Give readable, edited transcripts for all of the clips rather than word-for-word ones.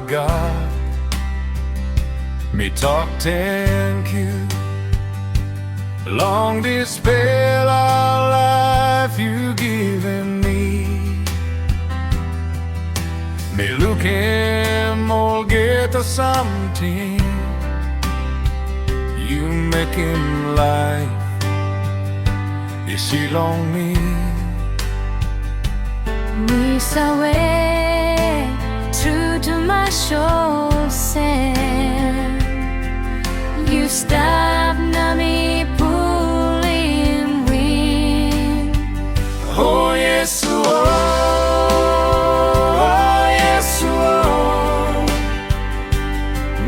God. Me talk thank you. Long this pale life you given me. Me look him all get something. You make him life. You see long me. Me way true to my soul sand. You stop na me pulling wind. Oh Yesu Oh, oh Yesu Oh.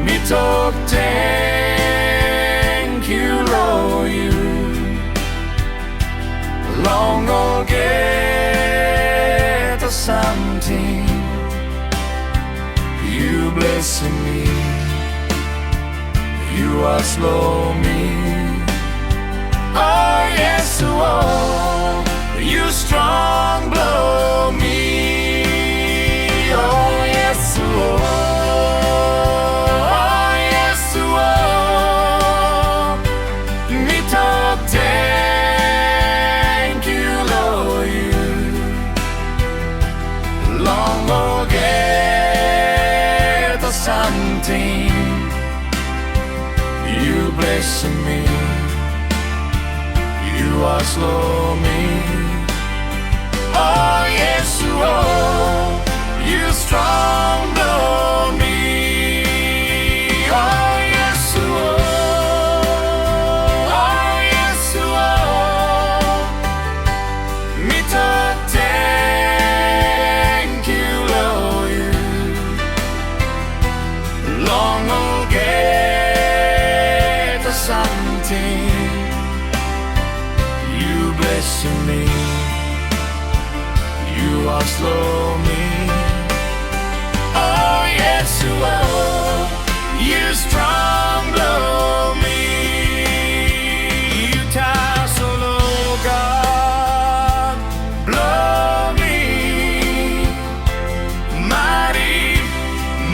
Me talk thank you Lord you. Long all get something. You blessing me. You are slow me. Oh yes, oh, you strong blow me. Oh yes, oh, oh yes, oh, me talk thank you, Lord, you long or get something. You blessing me. You are slow me. Oh yes, oh, you strong blow me. Oh yes, oh, oh yes, oh, me talk thank you, Lord, you long will get something. You blessing me. You are slow me. Oh yes, oh, you strong blow me. You tie so low, God, blow me. Mighty,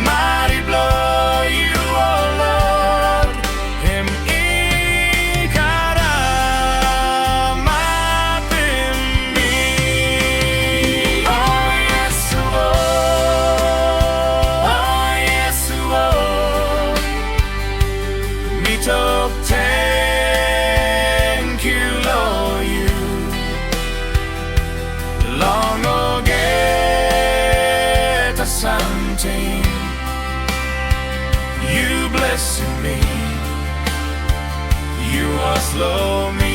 mighty blow you, oh Lord. Him ikara mapin me. Oh yes, oh, oh yes, oh. Me talk thank you, Lord, you long or get something. You blessing me. You are slow me.